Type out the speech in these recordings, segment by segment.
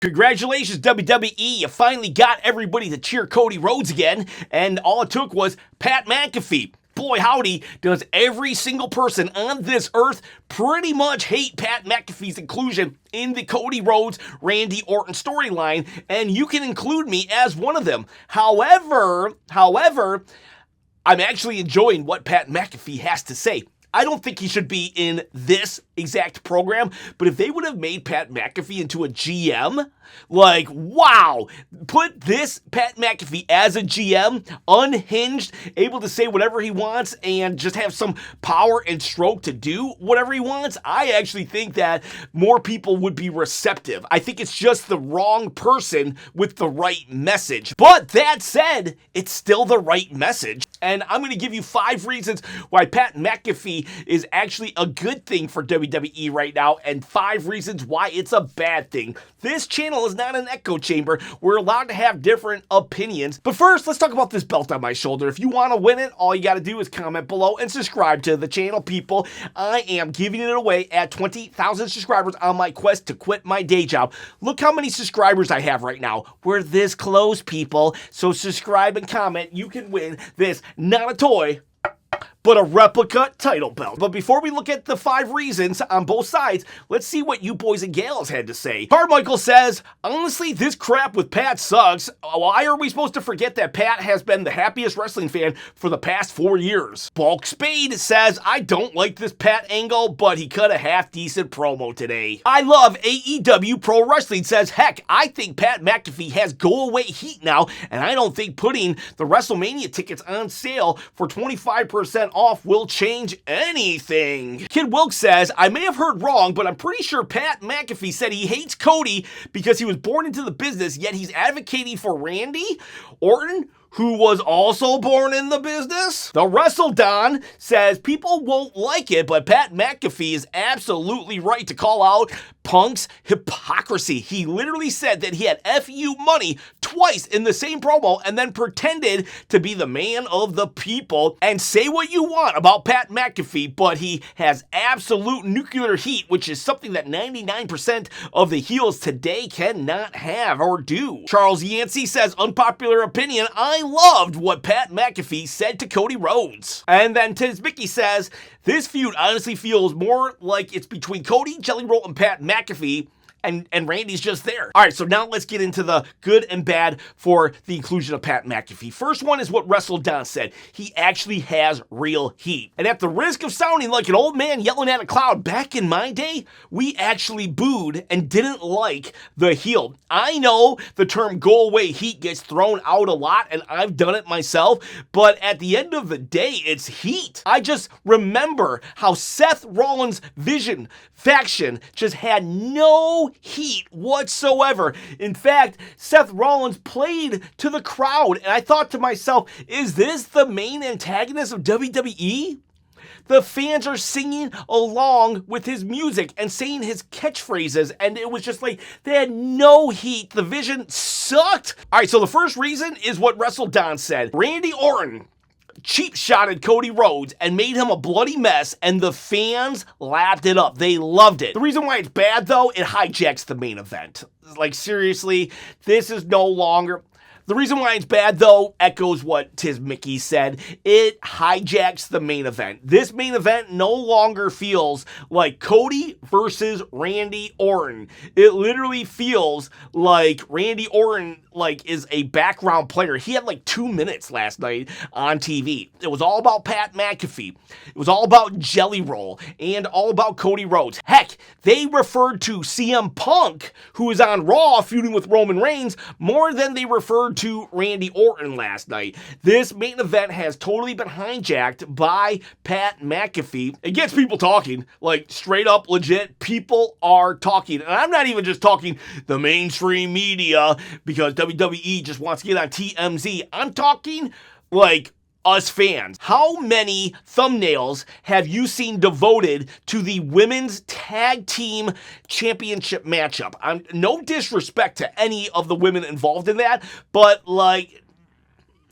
Congratulations, WWE. You finally got everybody to cheer Cody Rhodes again, and all it took was Pat McAfee. Boy, howdy, does every single person on this earth pretty much hate Pat McAfee's inclusion in the Cody Rhodes, Randy Orton storyline, and you can include me as one of them. However, I'm actually enjoying what Pat McAfee has to say. I don't think he should be in this exact program, but if they would have made Pat McAfee into a GM, like, wow, put this Pat McAfee as a GM, unhinged, able to say whatever he wants and just have some power and stroke to do whatever he wants, I actually think that more people would be receptive. I think it's just the wrong person with the right message. But that said, it's still the right message. And I'm going to give you 5 reasons why Pat McAfee is actually a good thing for WWE right now, and 5 reasons why it's a bad thing. This channel is not an echo chamber. We're allowed to have different opinions. But first, let's talk about this belt on my shoulder. If you want to win it, all you got to do is comment below and subscribe to the channel, people. I am giving it away at 20,000 subscribers on my quest to quit my day job. Look how many subscribers I have right now. We're this close, people. So subscribe and comment. You can win this, not a toy, but a replica title belt. But before we look at the 5 reasons on both sides, let's see what you boys and gals had to say. Carmichael says, honestly, this crap with Pat sucks. Why are we supposed to forget that Pat has been the happiest wrestling fan for the past 4 years? Bulk Spade says, I don't like this Pat angle, but he cut a half-decent promo today. I love AEW Pro Wrestling says, heck, I think Pat McAfee has go-away heat now, and I don't think putting the WrestleMania tickets on sale for 25% off will change anything. Kid Wilkes says, I may have heard wrong, but I'm pretty sure Pat McAfee said he hates Cody because he was born into the business, yet he's advocating for Randy Orton, who was also born in the business. The Wrestle Don says, people won't like it, but Pat McAfee is absolutely right to call out Punk's hypocrisy. He literally said that he had FU money twice in the same promo and then pretended to be the man of the people. And say what you want about Pat McAfee, but he has absolute nuclear heat, which is something that 99% of the heels today cannot have or do. Charles Yancey says, unpopular opinion, I loved what Pat McAfee said to Cody Rhodes. And then Tizmicky says, this feud honestly feels more like it's between Cody, Jelly Roll, and Pat McAfee, and Randy's just there. All right, so now let's get into the good and bad for the inclusion of Pat McAfee. First one is what Wrestle Don said. He actually has real heat. And at the risk of sounding like an old man yelling at a cloud, back in my day, we actually booed and didn't like the heel. I know the term go away heat gets thrown out a lot, and I've done it myself, but at the end of the day, it's heat. I just remember how Seth Rollins' Vision faction just had no heat whatsoever. In fact, Seth Rollins played to the crowd, and I thought to myself, is this the main antagonist of WWE? The fans are singing along with his music and saying his catchphrases, and it was just like, they had no heat. The Vision sucked. All right, so the first reason is what Wrestle Don said. Randy Orton cheap shotted Cody Rhodes and made him a bloody mess, and the fans lapped it up. They loved it. The reason why it's bad, though, it hijacks the main event. Like, seriously, this is no longer... The reason why it's bad, though, echoes what Tizmicky said. It hijacks the main event. This main event no longer feels like Cody versus Randy Orton. It literally feels like Randy Orton is a background player. He had 2 minutes last night on TV. It was all about Pat McAfee. It was all about Jelly Roll and all about Cody Rhodes. Heck, they referred to CM Punk, who was on Raw feuding with Roman Reigns, more than they referred to Randy Orton last night. This main event has totally been hijacked by Pat McAfee. It gets people talking, straight up legit. People are talking. And I'm not even just talking the mainstream media because WWE just wants to get on TMZ. I'm talking us fans. How many thumbnails have you seen devoted to the women's tag team championship matchup? No disrespect to any of the women involved in that, but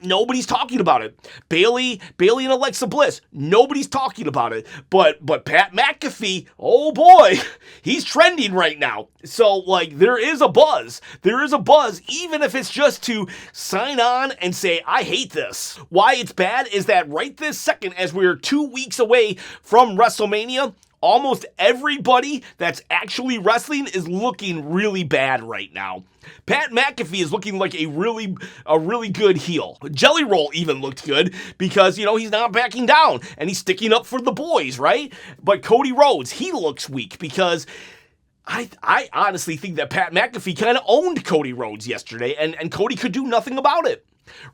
Nobody's talking about it. Bailey and Alexa Bliss, nobody's talking about it. But Pat McAfee, oh boy, he's trending right now. So, like, there is a buzz. There is a buzz, even if it's just to sign on and say, I hate this. Why it's bad is that right this second, as we're 2 weeks away from WrestleMania, almost everybody that's actually wrestling is looking really bad right now. Pat McAfee is looking like a really good heel. Jelly Roll even looked good because, he's not backing down and he's sticking up for the boys, right? But Cody Rhodes, he looks weak because I honestly think that Pat McAfee kind of owned Cody Rhodes yesterday and Cody could do nothing about it.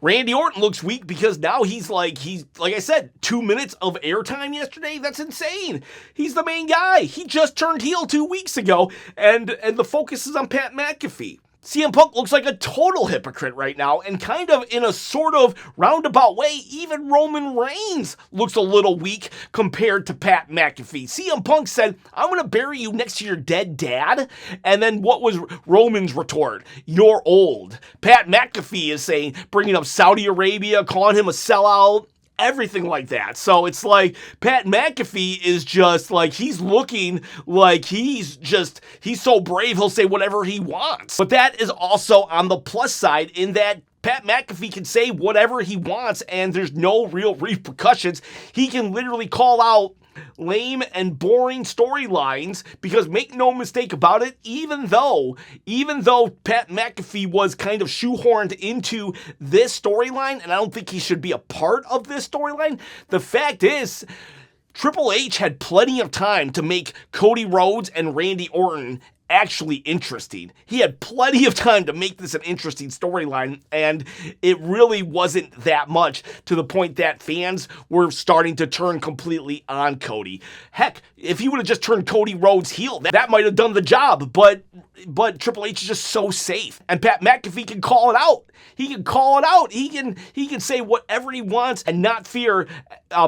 Randy Orton looks weak because now he's like I said, 2 minutes of airtime yesterday. That's insane. He's the main guy. He just turned heel 2 weeks ago, and the focus is on Pat McAfee. CM Punk looks like a total hypocrite right now, and kind of in a sort of roundabout way, even Roman Reigns looks a little weak compared to Pat McAfee. CM Punk said, I'm going to bury you next to your dead dad. And then what was Roman's retort? You're old. Pat McAfee is saying, bringing up Saudi Arabia, calling him a sellout, everything like that. So it's like Pat McAfee is just like, he's looking like he's so brave he'll say whatever he wants. But that is also on the plus side in that Pat McAfee can say whatever he wants and there's no real repercussions. He can literally call out lame and boring storylines because make no mistake about it, even though Pat McAfee was kind of shoehorned into this storyline, and I don't think he should be a part of this storyline, the fact is Triple H had plenty of time to make Cody Rhodes and Randy Orton actually interesting. He had plenty of time to make this an interesting storyline, and it really wasn't that much to the point that fans were starting to turn completely on Cody. Heck, if he would have just turned Cody Rhodes heel, that might have done the job, but Triple H is just so safe, and Pat McAfee can call it out. He can call it out. He can say whatever he wants and not fear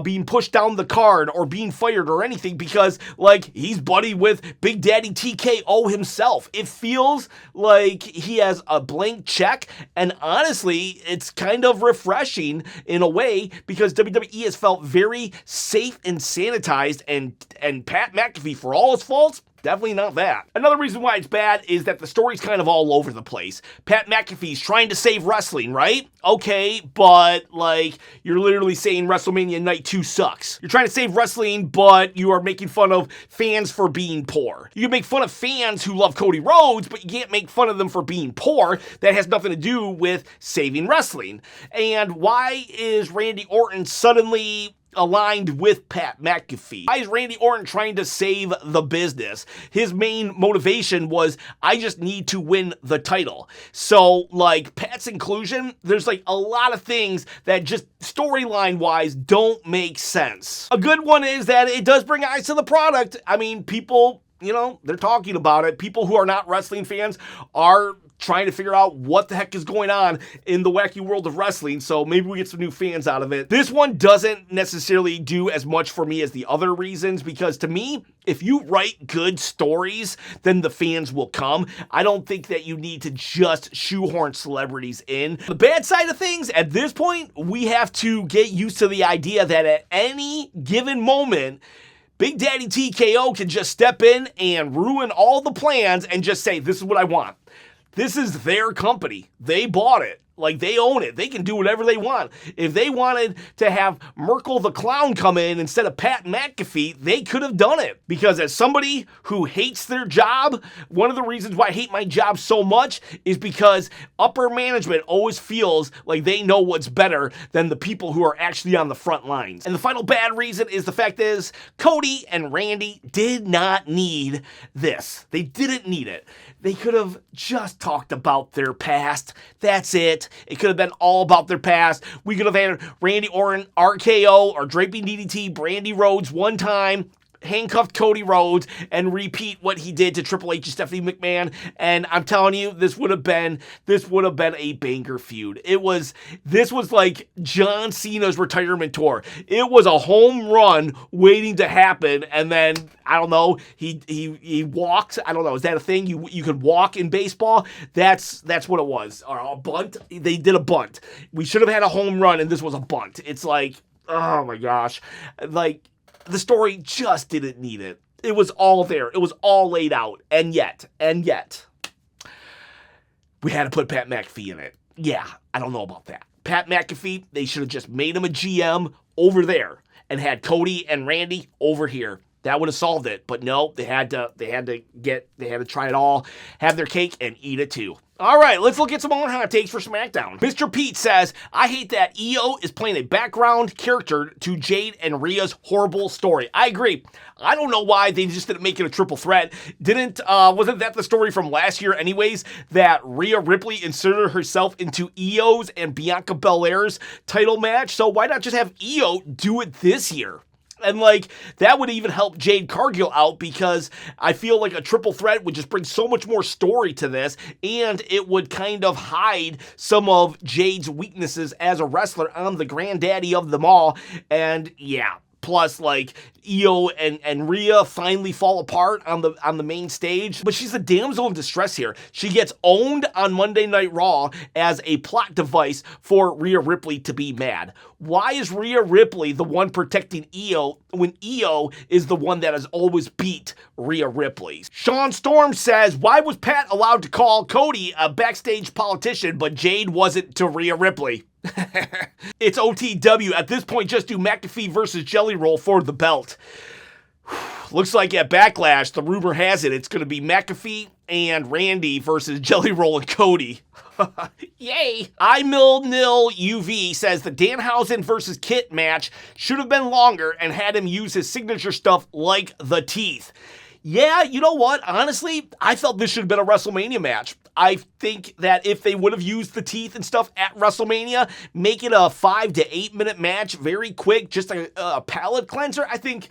being pushed down the card or being fired or anything because, like, he's buddy with Big Daddy TKO himself. It feels like he has a blank check, and honestly, it's kind of refreshing in a way because WWE has felt very safe and sanitized, and Pat McAfee, for all his faults, definitely not that. Another reason why it's bad is that the story's kind of all over the place. Pat McAfee's trying to save wrestling, right? Okay, but like, you're literally saying WrestleMania Night 2 sucks. You're trying to save wrestling, but you are making fun of fans for being poor. You can make fun of fans who love Cody Rhodes, but you can't make fun of them for being poor. That has nothing to do with saving wrestling. And why is Randy Orton suddenly aligned with Pat McAfee? Why is Randy Orton trying to save the business? His main motivation was, I just need to win the title. So, like, Pat's inclusion, there's like a lot of things that just storyline wise don't make sense. A good one is that it does bring eyes to the product. I mean, people, they're talking about it. People who are not wrestling fans are trying to figure out what the heck is going on in the wacky world of wrestling, so maybe we get some new fans out of it. This one doesn't necessarily do as much for me as the other reasons, because to me, if you write good stories, then the fans will come. I don't think that you need to just shoehorn celebrities in. The bad side of things, at this point, we have to get used to the idea that at any given moment, Big Daddy TKO can just step in and ruin all the plans and just say, this is what I want. This is their company. They bought it. Like, they own it. They can do whatever they want. If they wanted to have Merkel the Clown come in instead of Pat McAfee, they could have done it. Because as somebody who hates their job, one of the reasons why I hate my job so much is because upper management always feels like they know what's better than the people who are actually on the front lines. And the final bad reason is the fact is Cody and Randy did not need this. They didn't need it. They could have just talked about their past. That's it. It could have been all about their past. We could have had Randy Orton RKO or Draping DDT Brandy Rhodes one time. handcuffed Cody Rhodes and repeat what he did to Triple H and Stephanie McMahon. And I'm telling you, this would have been a banger feud. This was like John Cena's retirement tour. It was a home run waiting to happen, and then I don't know, he walked. I don't know, is that a thing? You could walk in baseball? That's what it was. Or a bunt. They did a bunt. We should have had a home run, and this was a bunt. It's like, oh my gosh, like the story just didn't need it. It was all there. It was all laid out, and yet, we had to put Pat McAfee in it. Yeah, I don't know about that. Pat McAfee, they should have just made him a GM over there and had Cody and Randy over here. That would have solved it. But no, they had to try it all, have their cake and eat it too. All right, let's look at some more hot takes for SmackDown. Mr. Pete says, I hate that EO is playing a background character to Jade and Rhea's horrible story. I agree. I don't know why they just didn't make it a triple threat. Wasn't that the story from last year anyways, that Rhea Ripley inserted herself into EO's and Bianca Belair's title match? So why not just have EO do it this year? And, like, that would even help Jade Cargill out, because I feel like a triple threat would just bring so much more story to this, and it would kind of hide some of Jade's weaknesses as a wrestler on the granddaddy of them all. And, yeah. Plus, like, Io and Rhea finally fall apart on the main stage. But she's a damsel in distress here. She gets owned on Monday Night Raw as a plot device for Rhea Ripley to be mad. Why is Rhea Ripley the one protecting Io when Io is the one that has always beat Rhea Ripley? Sean Storm says, why was Pat allowed to call Cody a backstage politician, but Jade wasn't to Rhea Ripley? It's OTW. At this point, just do McAfee versus Jelly Roll for the belt. Looks like at Backlash, the rumor has it, it's going to be McAfee and Randy versus Jelly Roll and Cody. Yay! iMillNil UV says the Danhausen versus Kit match should have been longer and had him use his signature stuff like the teeth. Yeah, you know what? Honestly, I felt this should have been a WrestleMania match. I think that if they would have used the teeth and stuff at WrestleMania, make it a 5 to 8 minute match, very quick, just a palate cleanser. I think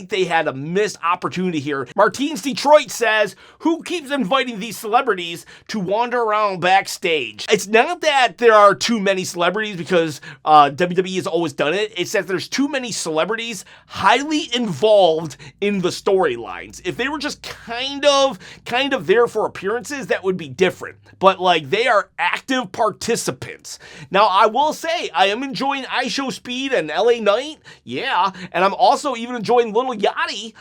they had a missed opportunity here. Martins Detroit says, who keeps inviting these celebrities to wander around backstage? It's not that there are too many celebrities, because WWE has always done it. It's that there's too many celebrities highly involved in the storylines. If they were just kind of there for appearances, that would be different. But, like, they are active participants. Now, I will say, I am enjoying IShowSpeed and LA Knight. Yeah. And I'm also even enjoying Little Yachty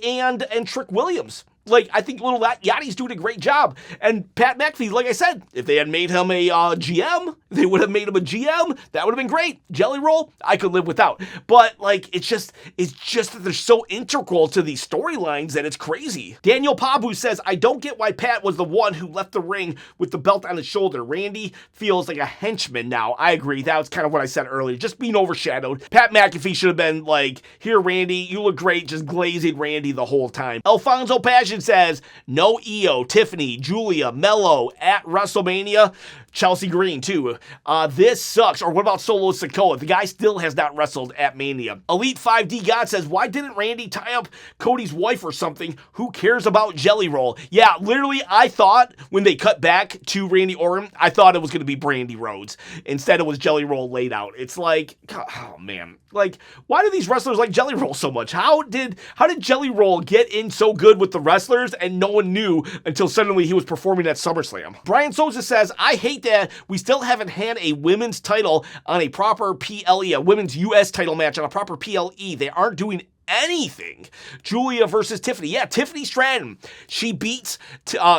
and Trick Williams. Like, I think Little Yachty's doing a great job. And Pat McAfee, like I said, if they had made him a GM, they would have made him a GM. That would have been great. Jelly Roll, I could live without. But, like, it's just that they're so integral to these storylines that it's crazy. Daniel Pabu says, I don't get why Pat was the one who left the ring with the belt on his shoulder. Randy feels like a henchman now. I agree. That was kind of what I said earlier. Just being overshadowed. Pat McAfee should have been like, here, Randy, you look great. Just glazing Randy the whole time. Alfonso Passion says, no Io, Tiffany, Julia, Mello at WrestleMania. Chelsea Green, too. This sucks. Or what about Solo Sikoa? The guy still has not wrestled at Mania. Elite 5D God says, why didn't Randy tie up Cody's wife or something? Who cares about Jelly Roll? Yeah, literally, I thought when they cut back to Randy Orton, I thought it was going to be Brandy Rhodes. Instead, it was Jelly Roll laid out. It's like, oh, man. Like, why do these wrestlers like Jelly Roll so much? How did Jelly Roll get in so good with the wrestlers and no one knew until suddenly he was performing at SummerSlam? Brian Souza says, I hate that we still haven't had a women's title on a proper PLE, a women's US title match on a proper PLE. They aren't doing anything. Julia versus Tiffany. Yeah, Tiffany Stratton. She beats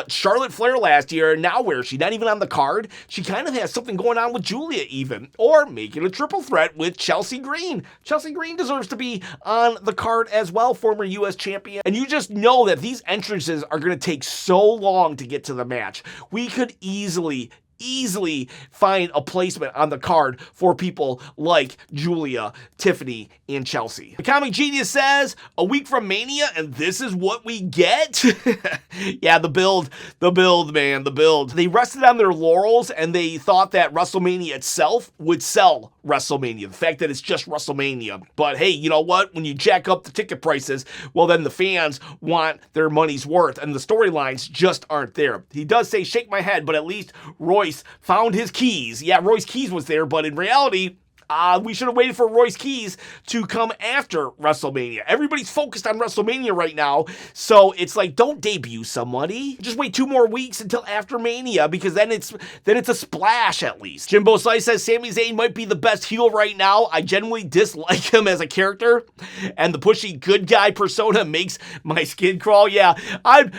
Charlotte Flair last year. Now where is she? Not even on the card. She kind of has something going on with Julia even. Or make it a triple threat with Chelsea Green. Chelsea Green deserves to be on the card as well, former US champion. And you just know that these entrances are going to take so long to get to the match. We could easily easily find a placement on the card for people like Julia, Tiffany, and Chelsea. The Comic Genius says, a week from Mania, and this is what we get? Yeah, the build, man, the build. They rested on their laurels, and they thought that WrestleMania itself would sell WrestleMania. The fact that it's just WrestleMania. But hey, you know what? When you jack up the ticket prices, well, then the fans want their money's worth, and the storylines just aren't there. He does say, shake my head, but at least Royce found his keys. Yeah, Royce Keys was there, but in reality, we should have waited for Royce Keys to come after WrestleMania. Everybody's focused on WrestleMania right now, so it's like, don't debut somebody. Just wait 2 more weeks until after Mania, because then it's a splash at least. Jimbo Slice says Sami Zayn might be the best heel right now. I genuinely dislike him as a character, and the pushy good guy persona makes my skin crawl. Yeah, I'm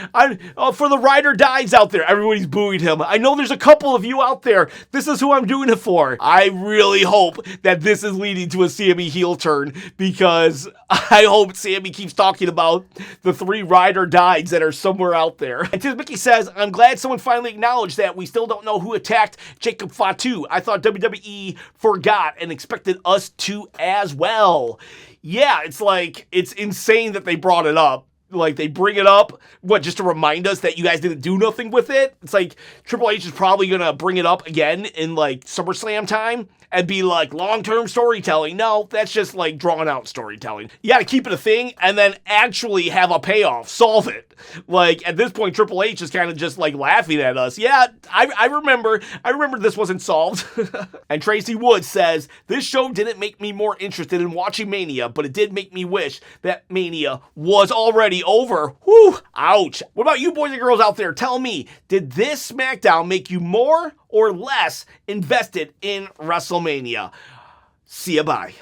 for the ride or dies out there. Everybody's booing him. I know there's a couple of you out there. This is who I'm doing it for. I really hope that this is leading to a Sami heel turn, because I hope Sami keeps talking about the 3 ride or dies that are somewhere out there. And Tiz Mickey says, I'm glad someone finally acknowledged that we still don't know who attacked Jacob Fatu. I thought WWE forgot and expected us to as well. Yeah, it's like, it's insane that they brought it up. Like, they bring it up, what, just to remind us that you guys didn't do nothing with it? It's like, Triple H is probably gonna bring it up again in, like, SummerSlam time and be like, long-term storytelling. No, that's just, like, drawn-out storytelling. You gotta keep it a thing and then actually have a payoff. Solve it. Like, at this point, Triple H is kind of just, like, laughing at us. Yeah, I remember this wasn't solved. And Tracy Wood says, this show didn't make me more interested in watching Mania, but it did make me wish that Mania was already over. Whew, ouch. What about you boys and girls out there? Tell me, did this SmackDown make you more or less invested in WrestleMania? See ya, bye.